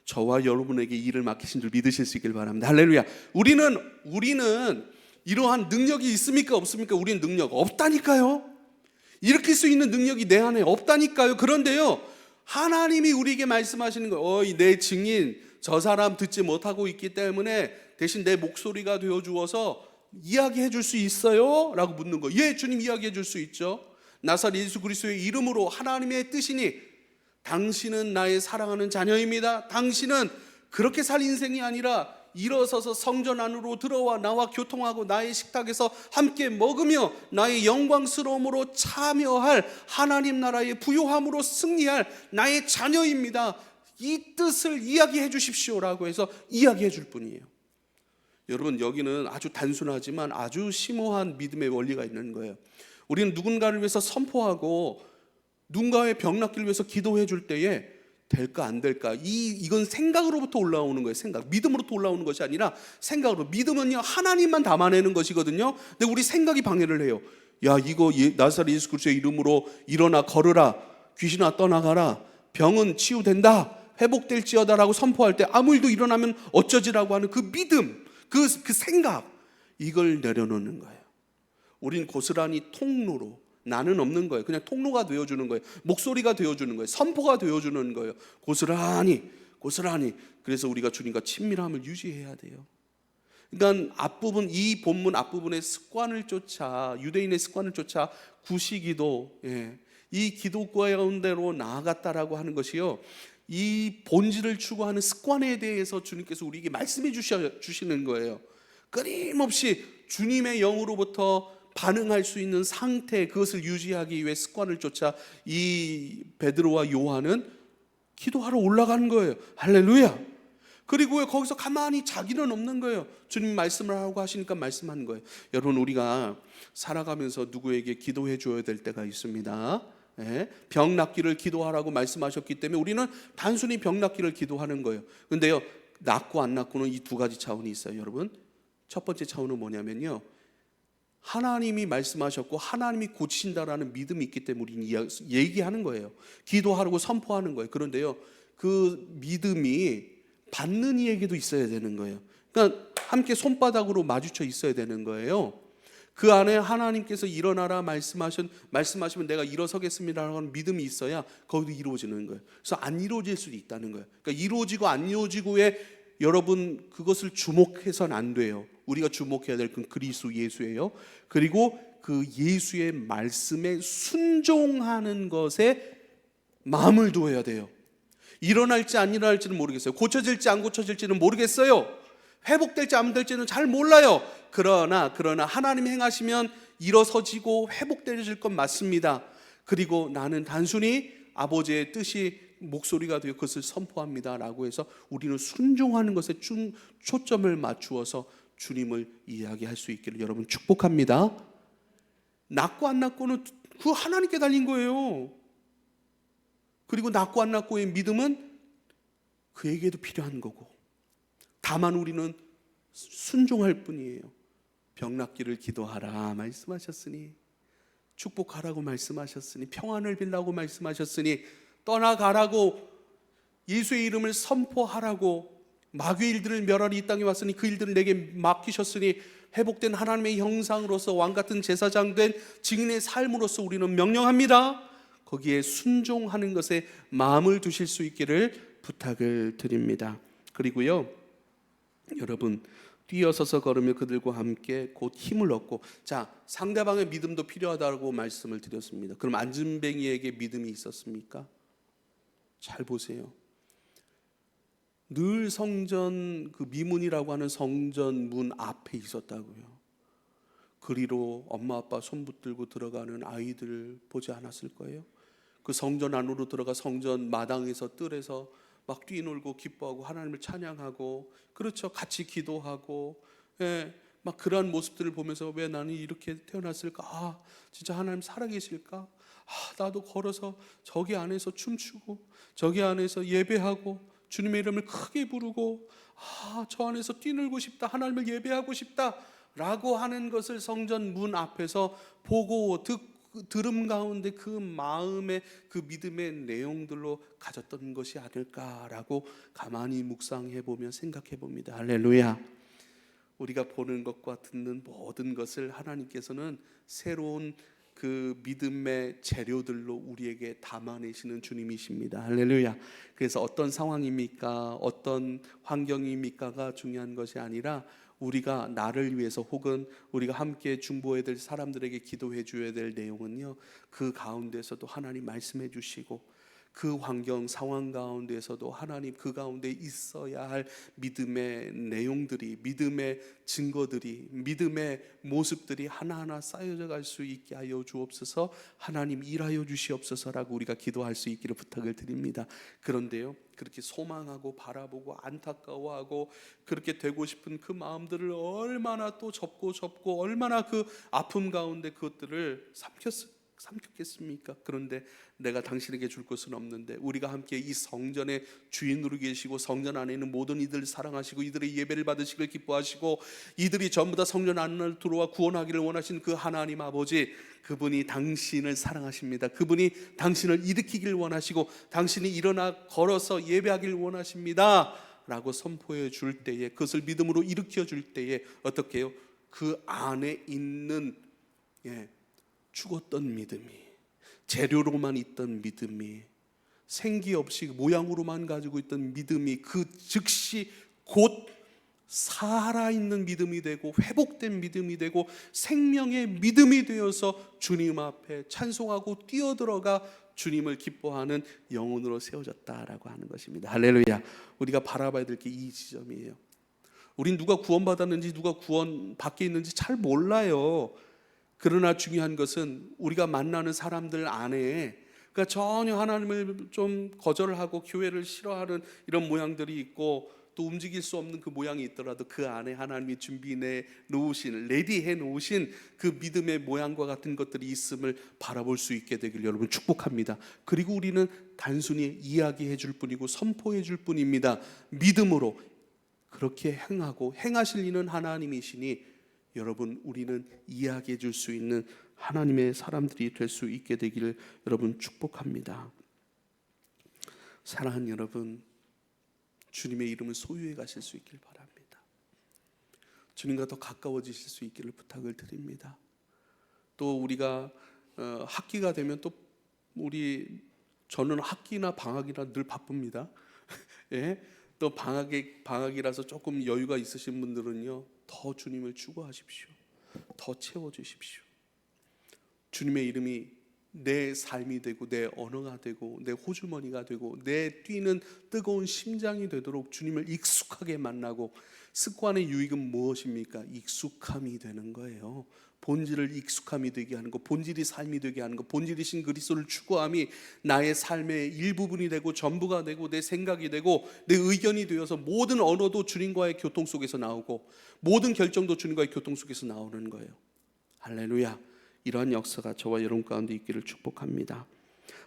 저와 여러분에게 일을 맡기신 줄 믿으실 수 있길 바랍니다. 할렐루야. 우리는 이러한 능력이 있습니까? 없습니까? 우리는 능력 없다니까요. 일으킬 수 있는 능력이 내 안에 없다니까요. 그런데요, 하나님이 우리에게 말씀하시는 거예요. 내 증인 저 사람 듣지 못하고 있기 때문에 대신 내 목소리가 되어주어서 이야기해 줄 수 있어요? 라고 묻는 거예요. 예, 주님 이야기해 줄 수 있죠. 나사렛 예수 그리스도의 이름으로 하나님의 뜻이니 당신은 나의 사랑하는 자녀입니다. 당신은 그렇게 살 인생이 아니라 일어서서 성전 안으로 들어와 나와 교통하고 나의 식탁에서 함께 먹으며 나의 영광스러움으로 참여할 하나님 나라의 부요함으로 승리할 나의 자녀입니다. 이 뜻을 이야기해 주십시오라고 해서 이야기해 줄 뿐이에요. 여러분 여기는 아주 단순하지만 아주 심오한 믿음의 원리가 있는 거예요. 우리는 누군가를 위해서 선포하고 누군가의 병 낫기를 위해서 기도해 줄 때에 될까 안 될까, 이건 생각으로부터 올라오는 거예요. 생각, 믿음으로부터 올라오는 것이 아니라 생각으로. 믿음은요 하나님만 담아내는 것이거든요. 근데 우리 생각이 방해를 해요. 야, 이거 나사렛 예수 그리스도의 이름으로 일어나 걸으라, 귀신아 떠나가라, 병은 치유된다, 회복될지어다라고 선포할 때 아무 일도 일어나면 어쩌지라고 하는 그 믿음, 그 생각, 이걸 내려놓는 거예요. 우린 고스란히 통로로, 나는 없는 거예요. 그냥 통로가 되어주는 거예요. 목소리가 되어주는 거예요. 선포가 되어주는 거예요. 고스란히. 그래서 우리가 주님과 친밀함을 유지해야 돼요. 그러니까 앞부분, 이 본문 앞부분의 습관을 쫓아, 유대인의 습관을 쫓아 구시기도, 이 기도 가운데로 나아갔다라고 하는 것이요, 이 본질을 추구하는 습관에 대해서 주님께서 우리에게 말씀해 주시는 거예요. 끊임없이 주님의 영으로부터 반응할 수 있는 상태, 그것을 유지하기 위해 습관을 쫓아 이 베드로와 요한은 기도하러 올라가는 거예요. 할렐루야. 그리고 거기서 가만히 자기는 없는 거예요. 주님 말씀을 하고 하시니까 말씀하는 거예요. 여러분 우리가 살아가면서 누구에게 기도해 줘야 될 때가 있습니다. 병 낫기를 기도하라고 말씀하셨기 때문에 우리는 단순히 병 낫기를 기도하는 거예요. 근데요, 낫고 안 낫고는 이 두 가지 차원이 있어요. 여러분, 첫 번째 차원은 뭐냐면요, 하나님이 말씀하셨고 하나님이 고치신다라는 믿음이 있기 때문에 우리는 얘기하는 거예요. 기도하라고 선포하는 거예요. 그런데요, 그 믿음이 받는 이에게도 있어야 되는 거예요. 그러니까 함께 손바닥으로 마주쳐 있어야 되는 거예요. 그 안에 하나님께서 일어나라 말씀하시면 내가 일어서겠습니다라고 하는 믿음이 있어야 거기도 이루어지는 거예요. 그래서 안 이루어질 수도 있다는 거예요. 그러니까 이루어지고 안 이루어지고에 여러분 그것을 주목해서는 안 돼요. 우리가 주목해야 될 건 그리스도 예수예요. 그리고 그 예수의 말씀에 순종하는 것에 마음을 두어야 돼요. 일어날지 안 일어날지는 모르겠어요. 고쳐질지 안 고쳐질지는 모르겠어요. 회복될지 안 될지는 잘 몰라요. 그러나 하나님이 행하시면 일어서지고 회복되어질 건 맞습니다. 그리고 나는 단순히 아버지의 뜻이 목소리가 되어 그것을 선포합니다라고 해서 우리는 순종하는 것에 초점을 맞추어서 주님을 이야기할 수 있기를 여러분 축복합니다. 낫고 안 낫고는 그 하나님께 달린 거예요. 그리고 낫고 안 낫고의 믿음은 그에게도 필요한 거고, 다만 우리는 순종할 뿐이에요. 병 낫기를 기도하라 말씀하셨으니, 축복하라고 말씀하셨으니, 평안을 빌라고 말씀하셨으니, 떠나가라고 예수의 이름을 선포하라고, 마귀의 일들을 멸하리 이 땅에 왔으니 그 일들을 내게 맡기셨으니, 회복된 하나님의 형상으로서 왕같은 제사장 된 증인의 삶으로서 우리는 명령합니다. 거기에 순종하는 것에 마음을 두실 수 있기를 부탁을 드립니다. 그리고요, 여러분, 뛰어서서 걸으며 그들과 함께 곧 힘을 얻고, 자, 상대방의 믿음도 필요하다고 말씀을 드렸습니다. 그럼 안진뱅이에게 믿음이 있었습니까? 잘 보세요. 늘 성전 그 미문이라고 하는 성전 문 앞에 있었다고요. 그리로 엄마 아빠 손 붙들고 들어가는 아이들 보지 않았을 거예요. 그 성전 안으로 들어가 성전 마당에서 뜰에서 막 뛰놀고 기뻐하고 하나님을 찬양하고, 그렇죠, 같이 기도하고, 막 그러한 모습들을 보면서 왜 나는 이렇게 태어났을까? 진짜 하나님 살아계실까? 나도 걸어서 저기 안에서 춤추고 저기 안에서 예배하고 주님의 이름을 크게 부르고, 저 안에서 뛰놀고 싶다, 하나님을 예배하고 싶다 라고 하는 것을 성전 문 앞에서 보고 들음 가운데 그 마음의 그 믿음의 내용들로 가졌던 것이 아닐까라고 가만히 묵상해 보면 생각해 봅니다. 할렐루야. 우리가 보는 것과 듣는 모든 것을 하나님께서는 새로운 그 믿음의 재료들로 우리에게 담아내시는 주님이십니다. 할렐루야. 그래서 어떤 상황입니까? 어떤 환경입니까가 중요한 것이 아니라, 우리가 나를 위해서 혹은 우리가 함께 중보해야 될 사람들에게 기도해 줘야 될 내용은요, 그 가운데서도 하나님 말씀해 주시고, 그 환경 상황 가운데서도 하나님 그 가운데 있어야 할 믿음의 내용들이, 믿음의 증거들이, 믿음의 모습들이 하나하나 쌓여져 갈 수 있게 하여 주옵소서. 하나님 일하여 주시옵소서라고 우리가 기도할 수 있기를 부탁을 드립니다. 그런데요, 그렇게 소망하고 바라보고 안타까워하고 그렇게 되고 싶은 그 마음들을 얼마나 또 접고 얼마나 그 아픔 가운데 그것들을 삼켰겠습니까? 그런데 내가 당신에게 줄 것은 없는데, 우리가 함께 이 성전의 주인으로 계시고 성전 안에 있는 모든 이들을 사랑하시고 이들의 예배를 받으시길 기뻐하시고 이들이 전부 다 성전 안으로 들어와 구원하기를 원하시는 그 하나님 아버지, 그분이 당신을 사랑하십니다. 그분이 당신을 일으키길 원하시고 당신이 일어나 걸어서 예배하길 원하십니다 라고 선포해 줄 때에, 그것을 믿음으로 일으켜 줄 때에 어떻게 해요? 그 안에 있는 죽었던 믿음이, 재료로만 있던 믿음이, 생기 없이 모양으로만 가지고 있던 믿음이 그 즉시 곧 살아있는 믿음이 되고 회복된 믿음이 되고 생명의 믿음이 되어서 주님 앞에 찬송하고 뛰어들어가 주님을 기뻐하는 영혼으로 세워졌다라고 하는 것입니다. 할렐루야. 우리가 바라봐야 될 게 이 지점이에요. 우린 누가 구원받았는지 누가 구원 밖에 있는지 잘 몰라요. 그러나 중요한 것은 우리가 만나는 사람들 안에, 그러니까 전혀 하나님을 좀 거절하고 교회를 싫어하는 이런 모양들이 있고 또 움직일 수 없는 그 모양이 있더라도 그 안에 하나님이 준비해 놓으신, 레디해 놓으신 그 믿음의 모양과 같은 것들이 있음을 바라볼 수 있게 되길 여러분 축복합니다. 그리고 우리는 단순히 이야기해 줄 뿐이고 선포해 줄 뿐입니다. 믿음으로 그렇게 행하고 행하실 이는 하나님이시니 여러분, 우리는 이야기해 줄 수 있는 하나님의 사람들이 될 수 있게 되기를 여러분 축복합니다. 사랑하는 여러분, 주님의 이름을 소유해 가실 수 있길 바랍니다. 주님과 더 가까워지실 수 있기를 부탁을 드립니다. 또 우리가 학기가 되면 또 저는 학기나 방학이라 늘 바쁩니다. 예? 또 방학이라서 조금 여유가 있으신 분들은요, 더 주님을 추구하십시오. 더 채워주십시오. 주님의 이름이 내 삶이 되고 내 언어가 되고 내 호주머니가 되고 내 뛰는 뜨거운 심장이 되도록 주님을 익숙하게 만나고, 습관의 유익은 무엇입니까? 익숙함이 되는 거예요. 본질을 익숙함이 되게 하는 것, 본질이 삶이 되게 하는 것, 본질이신 그리스도를 추구함이 나의 삶의 일부분이 되고 전부가 되고 내 생각이 되고 내 의견이 되어서 모든 언어도 주님과의 교통 속에서 나오고 모든 결정도 주님과의 교통 속에서 나오는 거예요. 할렐루야. 이러한 역사가 저와 여러분 가운데 있기를 축복합니다.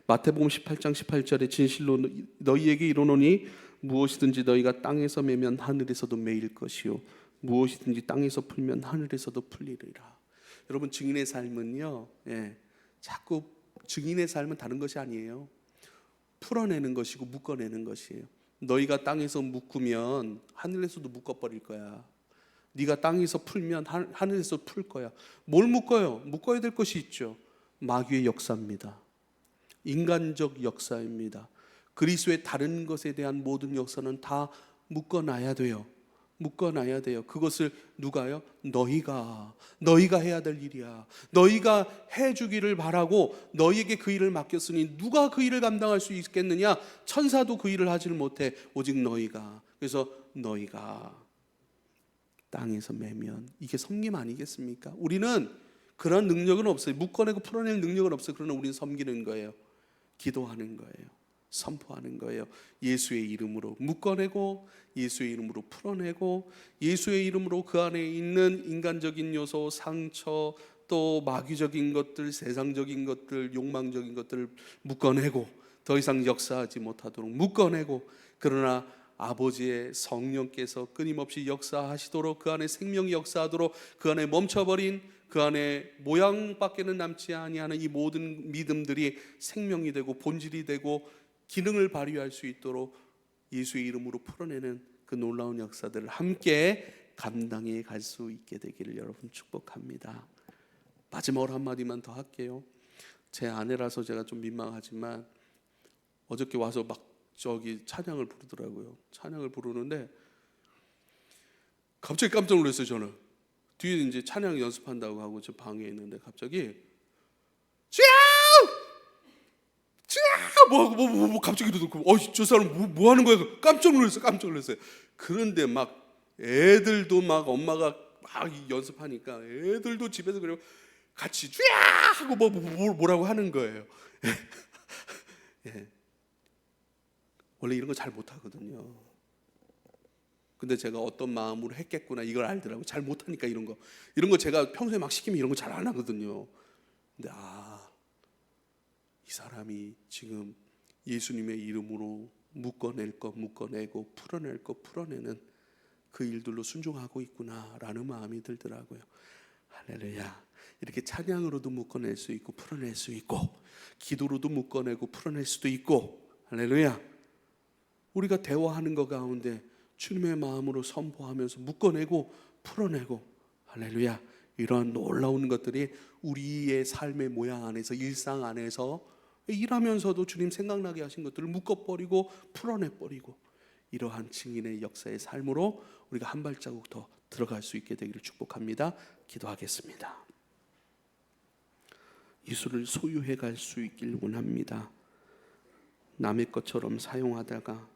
마태복음 18장 18절에 진실로 너희에게 이르노니 무엇이든지 너희가 땅에서 매면 하늘에서도 매일 것이요 무엇이든지 땅에서 풀면 하늘에서도 풀리리라. 여러분, 증인의 삶은요, 자꾸 증인의 삶은 다른 것이 아니에요. 풀어내는 것이고 묶어내는 것이에요. 너희가 땅에서 묶으면 하늘에서도 묶어버릴 거야. 네가 땅에서 풀면 하늘에서 풀 거야. 뭘 묶어요? 묶어야 될 것이 있죠. 마귀의 역사입니다. 인간적 역사입니다. 그리스도의 다른 것에 대한 모든 역사는 다 묶어놔야 돼요. 묶어놔야 돼요. 그것을 누가요? 너희가 해야 될 일이야. 너희가 해주기를 바라고 너희에게 그 일을 맡겼으니 누가 그 일을 감당할 수 있겠느냐? 천사도 그 일을 하지를 못해. 오직 너희가. 그래서 너희가 땅에서 매면, 이게 섬김 아니겠습니까? 우리는 그런 능력은 없어요. 묶어내고 풀어낼 능력은 없어요. 그러나 우리는 섬기는 거예요. 기도하는 거예요. 선포하는 거예요. 예수의 이름으로 묶어내고 예수의 이름으로 풀어내고 예수의 이름으로 그 안에 있는 인간적인 요소, 상처, 또 마귀적인 것들, 세상적인 것들, 욕망적인 것들을 묶어내고 더 이상 역사하지 못하도록 묶어내고, 그러나 아버지의 성령께서 끊임없이 역사하시도록, 그 안에 생명이 역사하도록, 그 안에 멈춰버린, 그 안에 모양밖에는 남지 아니하는 이 모든 믿음들이 생명이 되고 본질이 되고 기능을 발휘할 수 있도록 예수의 이름으로 풀어내는 그 놀라운 역사들을 함께 감당해 갈 수 있게 되기를 여러분 축복합니다. 마지막으로 한마디만 더 할게요. 제 아내라서 제가 좀 민망하지만 어저께 와서 막 찬양을 부르더라고요. 찬양을 부르는데 갑자기 깜짝 놀랐어요. 저는 뒤에 이제 찬양 연습한다고 하고 저 방에 있는데 갑자기 주야! 뭐 갑자기 그러고 저 사람 뭐 하는 거야? 깜짝 놀랐어요. 그런데 막 애들도 막 엄마가 막 연습하니까 애들도 집에서 그래요. 같이 주야! 하고 뭐라고 하는 거예요. 예. 원래 이런 거 잘 못하거든요. 근데 제가 어떤 마음으로 했겠구나 이걸 알더라고요. 잘 못하니까 이런 거 제가 평소에 막 시키면 이런 거 잘 안 하거든요. 근데 이 사람이 지금 예수님의 이름으로 묶어낼 거 묶어내고 풀어낼 거 풀어내는 그 일들로 순종하고 있구나라는 마음이 들더라고요. 할렐루야. 이렇게 찬양으로도 묶어낼 수 있고 풀어낼 수 있고, 기도로도 묶어내고 풀어낼 수도 있고, 할렐루야. 우리가 대화하는 것 가운데 주님의 마음으로 선포하면서 묶어내고 풀어내고, 할렐루야, 이러한 놀라운 것들이 우리의 삶의 모양 안에서, 일상 안에서 일하면서도 주님 생각나게 하신 것들을 묶어버리고 풀어내버리고, 이러한 증인의 역사의 삶으로 우리가 한 발자국 더 들어갈 수 있게 되기를 축복합니다. 기도하겠습니다. 이수를 소유해 갈 수 있길 원합니다. 남의 것처럼 사용하다가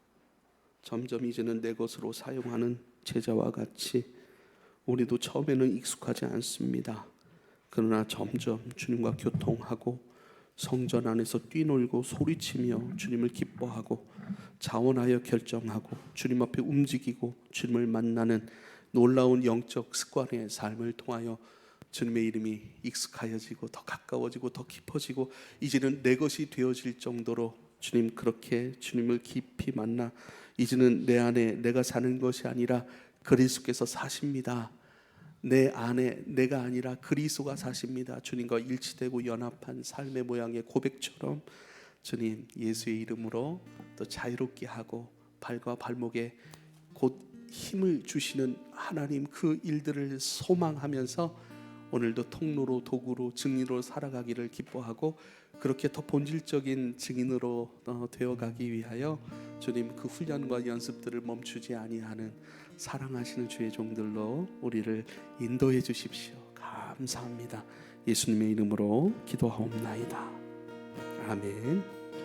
점점 이제는 내 것으로 사용하는 제자와 같이 우리도 처음에는 익숙하지 않습니다. 그러나 점점 주님과 교통하고 성전 안에서 뛰놀고 소리치며 주님을 기뻐하고 자원하여 결정하고 주님 앞에 움직이고 주님을 만나는 놀라운 영적 습관의 삶을 통하여 주님의 이름이 익숙하여지고 더 가까워지고 더 깊어지고 이제는 내 것이 되어질 정도로 주님, 그렇게 주님을 깊이 만나 이제는 내 안에 내가 사는 것이 아니라 그리스도께서 사십니다. 내 안에 내가 아니라 그리스도가 사십니다. 주님과 일치되고 연합한 삶의 모양의 고백처럼 주님 예수의 이름으로 또 자유롭게 하고 발과 발목에 곧 힘을 주시는 하나님, 그 일들을 소망하면서 오늘도 통로로 도구로 증인으로 살아가기를 기뻐하고 그렇게 더 본질적인 증인으로 되어가기 위하여 주님 그 훈련과 연습들을 멈추지 아니하는 사랑하시는 주의 종들로 우리를 인도해 주십시오. 감사합니다. 예수님의 이름으로 기도하옵나이다. 아멘.